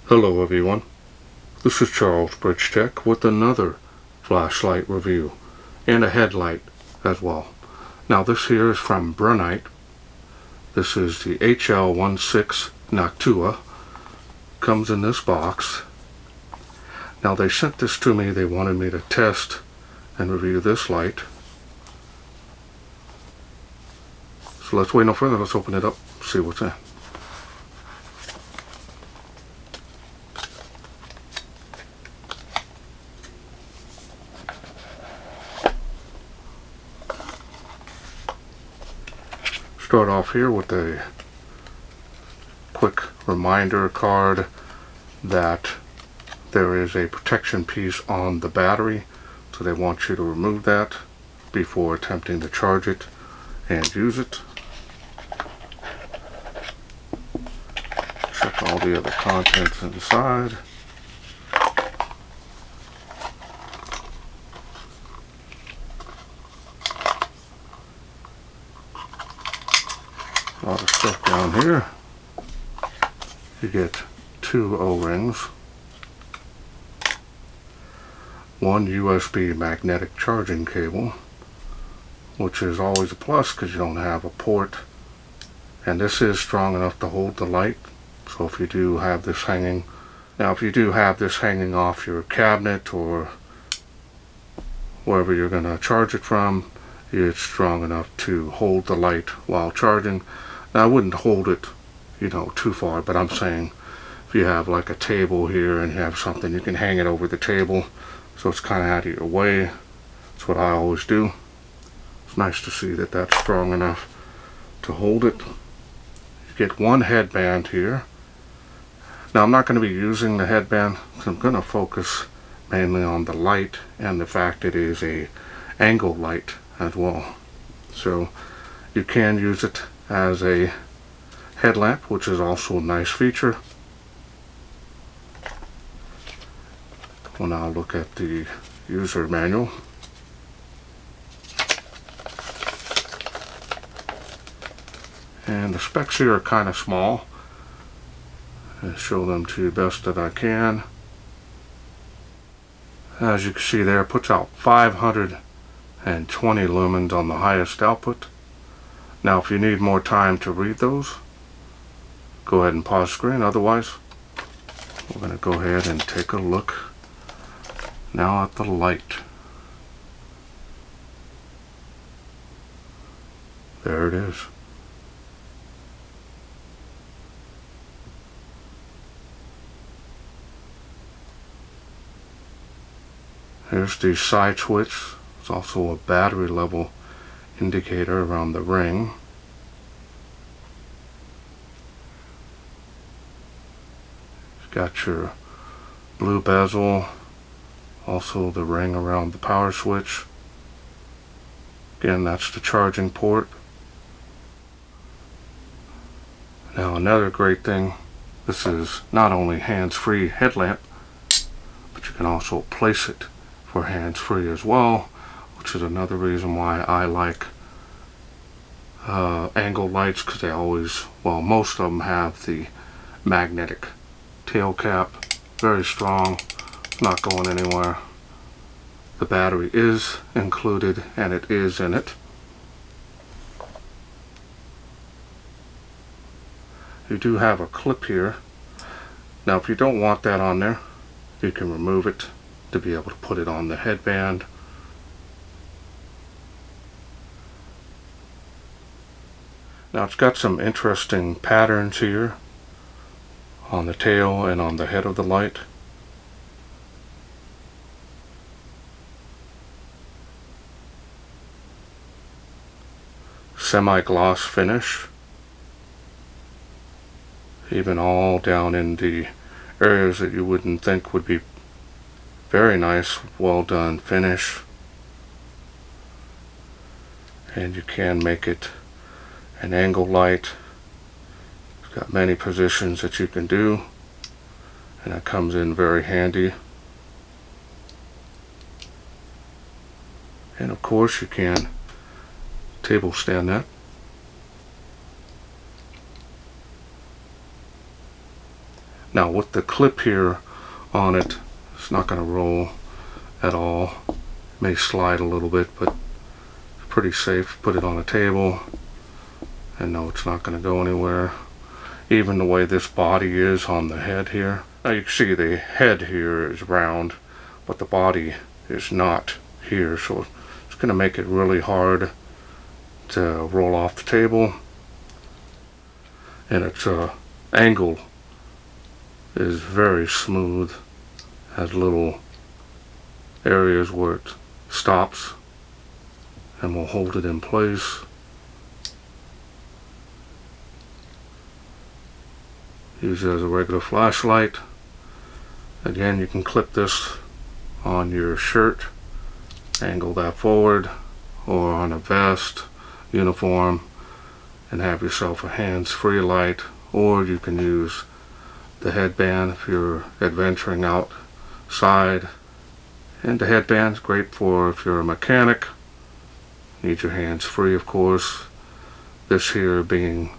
Hello everyone, this is Charles BridgTec with another flashlight review and a headlight as well. Now this here is from BRINYTE. This is the HL16 Noctua. Comes in this box. Now they sent this to me, they wanted me to test and review this light. So let's wait no further, let's open it up, see what's in. Start off here with a quick reminder card that there is a protection piece on the battery, so they want you to remove that before attempting to charge it and use it. Check all the other contents inside. A lot of stuff down here. You get 2 O-rings, one USB magnetic charging cable, which is always a plus because you don't have a port, and this is strong enough to hold the light. So if you do have this hanging, off your cabinet or wherever you're going to charge it from, it's strong enough to hold the light while charging. Now I wouldn't hold it, too far, but I'm saying if you have like a table here and you have something, you can hang it over the table so it's kind of out of your way. That's what I always do. It's nice to see that that's strong enough to hold it. You get one headband here. Now I'm not going to be using the headband, so I'm going to focus mainly on the light and the fact it is a angle light as well. So you can use it as a headlamp, which is also a nice feature. We'll now look at the user manual. And the specs here are kind of small. I'll show them to you best that I can. As you can see there, it puts out 520 lumens on the highest output. Now if you need more time to read those, go ahead and pause the screen. Otherwise, we're going to go ahead and take a look now at the light. There it is. Here's the side switch. It's also a battery level indicator around the ring. You've got your blue bezel, also the ring around the power switch. Again, that's the charging port. Now another great thing, this is not only hands-free headlamp, but you can also place it for hands-free as well, which is another reason why I like angle lights, because they always, most of them have the magnetic tail cap. Very strong, not going anywhere. The battery is included and it is in it. You do have a clip here. Now if you don't want that on there, you can remove it to be able to put it on the headband. Now it's got some interesting patterns here on the tail and on the head of the light. Semi-gloss finish, even all down in the areas that you wouldn't think would be very nice, well done finish. And you can make it an angle light. It's got many positions that you can do, and that comes in very handy. And of course you can table stand that. Now with the clip here on it, it's not going to roll at all. It may slide a little bit, but it's pretty safe. Put it on a table and no, it's not going to go anywhere. Even the way this body is on the head here. Now you can see the head here is round, but the body is not here, so it's going to make it really hard to roll off the table. And its angle is very smooth. Has little areas where it stops and will hold it in place. Use it as a regular flashlight. Again, you can clip this on your shirt, angle that forward, or on a vest, uniform, and have yourself a hands-free light. Or you can use the headband if you're adventuring outside. And the headband's great for if you're a mechanic. Need your hands free, of course. This here being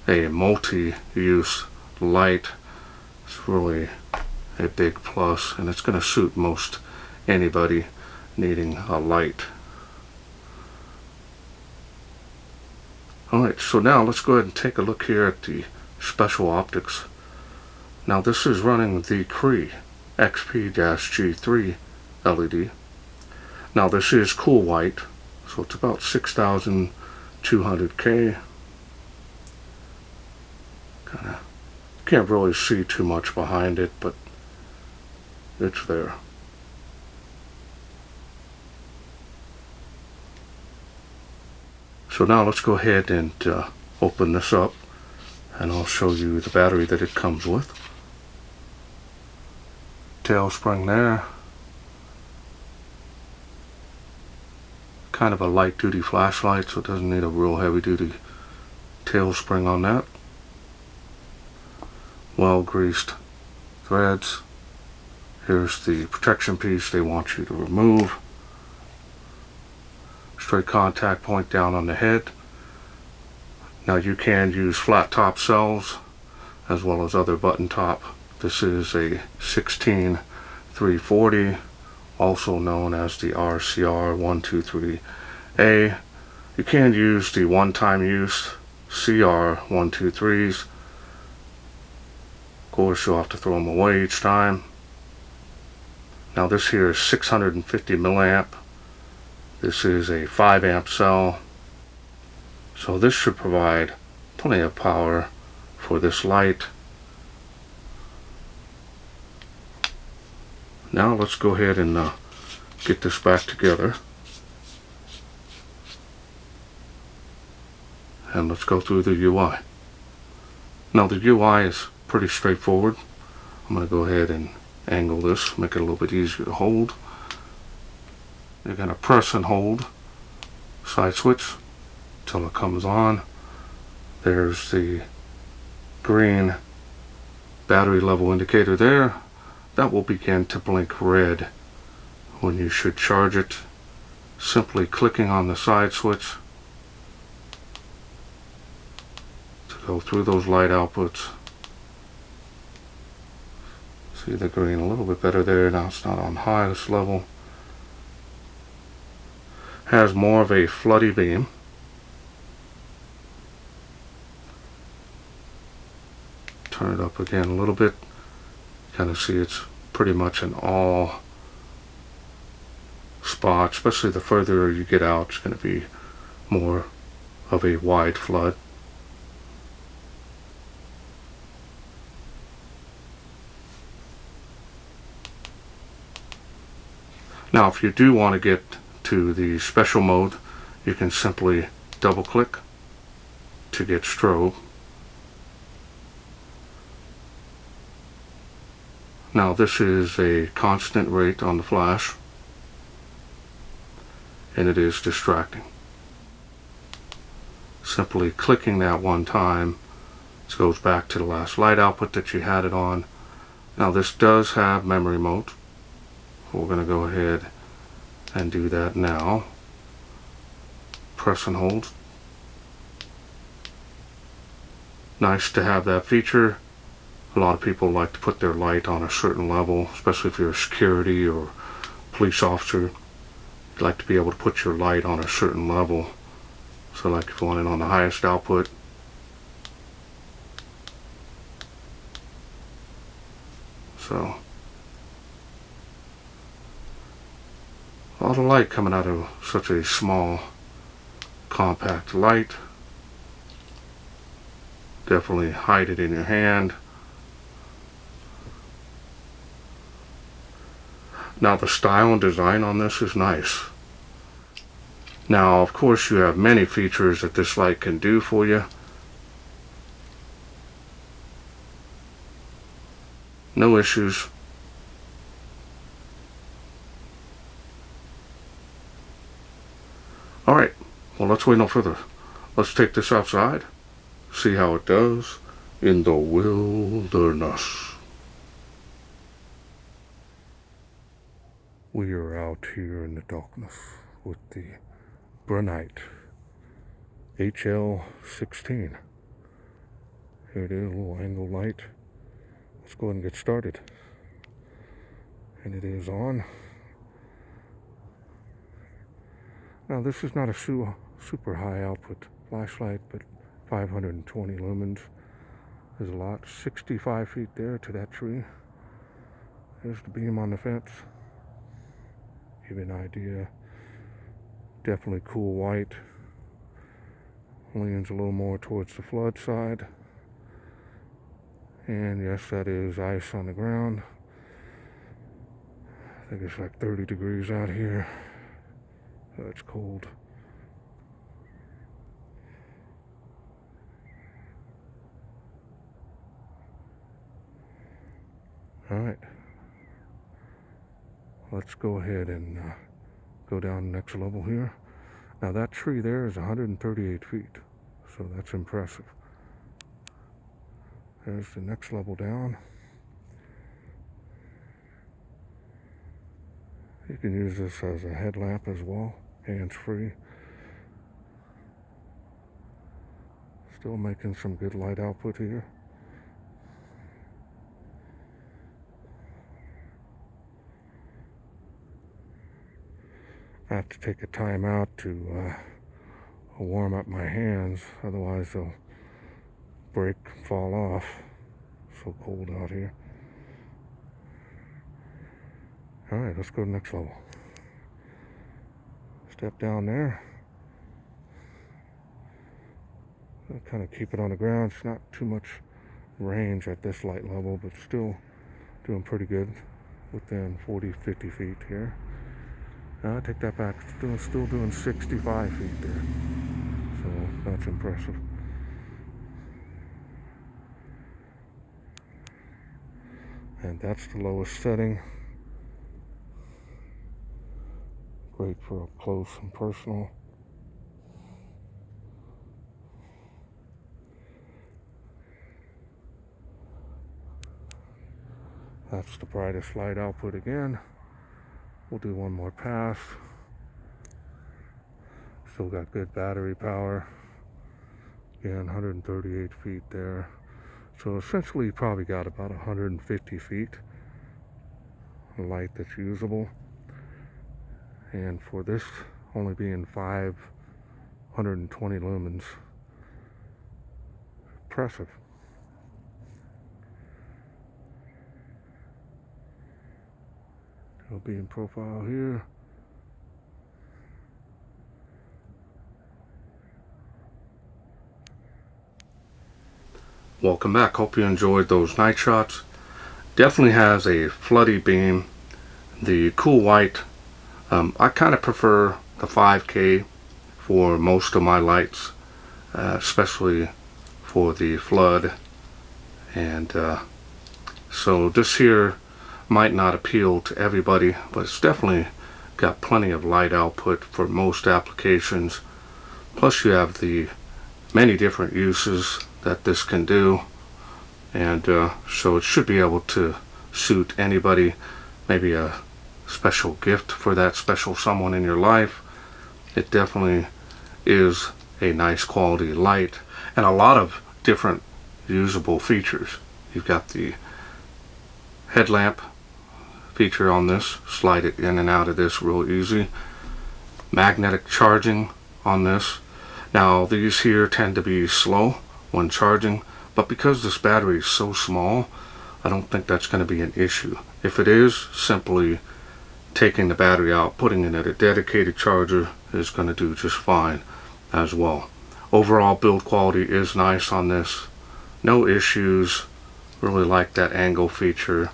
a multi-use light, it's really a big plus, and it's going to suit most anybody needing a light. Alright, so now let's go ahead and take a look here at the special optics. Now this is running the Cree XP-G3 LED. Now this is cool white, so it's about 6,200K. Kinda can't really see too much behind it, but it's there. So now let's go ahead and open this up, and I'll show you the battery that it comes with. Tail spring there. Kind of a light duty flashlight, so it doesn't need a real heavy duty tail spring on that. Well greased threads. Here's the protection piece they want you to remove. Straight contact point down on the head. Now you can use flat top cells as well as other button top. This is a 16340, also known as the RCR123A. You can use the one-time use CR123s. Of course, you'll have to throw them away each time. Now this here is 650 milliamp. This is a 5 amp cell. So this should provide plenty of power for this light. Now let's go ahead and get this back together. And let's go through the UI. Now the UI is pretty straightforward. I'm going to go ahead and angle this, make it a little bit easier to hold. You're going to press and hold side switch till it comes on. There's the green battery level indicator there. That will begin to blink red when you should charge it. Simply clicking on the side switch to go through those light outputs. See the green a little bit better there. Now it's not on highest level. Has more of a floody beam. Turn it up again a little bit. Kind of see it's pretty much in all spots, especially the further you get out, it's going to be more of a wide flood. Now if you do want to get to the special mode, you can simply double click to get strobe. Now this is a constant rate on the flash, and it is distracting. Simply clicking that one time, it goes back to the last light output that you had it on. Now this does have memory mode. We're going to go ahead and do that now. Press and hold. Nice to have that feature. A lot of people like to put their light on a certain level, especially if you're a security or police officer. You like to be able to put your light on a certain level. So like if you want it on the highest output, so all the light coming out of such a small compact light. Definitely hide it in your hand. Now the style and design on this is nice. Now of course you have many features that this light can do for you. No issues. Alright, well let's wait no further. Let's take this outside, see how it does in the wilderness. We are out here in the darkness with the BRINYTE HL16. Here it is, a little angle light. Let's go ahead and get started. And it is on. Now this is not a super high output flashlight, but 520 lumens is a lot. 65 feet there to that tree. There's the beam on the fence. Give you an idea. Definitely cool white. Leans a little more towards the flood side. And yes, that is ice on the ground. I think it's like 30 degrees out here. It's cold. Alright. Let's go ahead and go down the next level here. Now that tree there is 138 feet, so that's impressive. There's the next level down. You can use this as a headlamp as well, hands-free. Still making some good light output here. I have to take a time out to warm up my hands, otherwise they'll break and fall off. So cold out here. Alright, let's go to the next level. Step down there. I'll kind of keep it on the ground. It's not too much range at this light level, but still doing pretty good within 40-50 feet here. I take that back. Still doing 65 feet there. So that's impressive. And that's the lowest setting. Great for up close and personal. That's the brightest light output again. We'll do one more pass. Still got good battery power. Again, 138 feet there. So essentially you probably got about 150 feet of light that's usable. And for this only being 520 lumens, impressive. It'll be in profile here. Welcome back. Hope you enjoyed those night shots. Definitely has a floody beam. The cool white. I kind of prefer the 5K for most of my lights, especially for the flood. And so this here might not appeal to everybody, but it's definitely got plenty of light output for most applications. Plus you have the many different uses that this can do, and so it should be able to suit anybody. Maybe a special gift for that special someone in your life. It definitely is a nice quality light and a lot of different usable features. You've got the headlamp feature on this. Slide it in and out of this real easy. Magnetic charging on this. Now these here tend to be slow when charging, but because this battery is so small, I don't think that's going to be an issue. If it is, simply taking the battery out, putting it in a dedicated charger is going to do just fine as well. Overall build quality is nice on this. No issues. Really like that angle feature.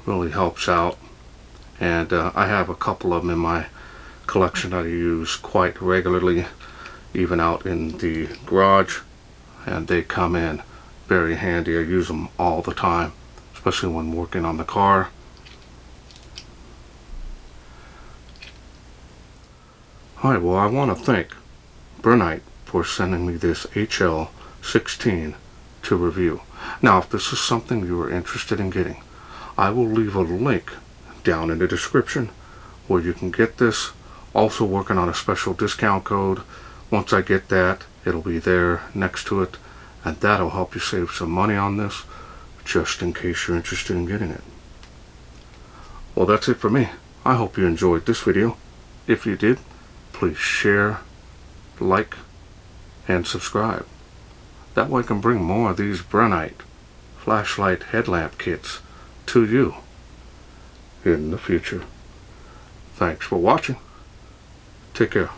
Really helps out. And I have a couple of them in my collection that I use quite regularly, even out in the garage, and they come in very handy. I use them all the time, especially when working on the car. Alright, well, I want to thank BRINYTE for sending me this HL16 to review. Now, if this is something you are interested in getting, I will leave a link down in the description where you can get this. Also working on a special discount code. Once I get that, it'll be there next to it, and that'll help you save some money on this, just in case you're interested in getting it. Well, that's it for me. I hope you enjoyed this video. If you did, please share, like, and subscribe. That way I can bring more of these BRINYTE flashlight headlamp kits to you in the future. Thanks for watching. Take care.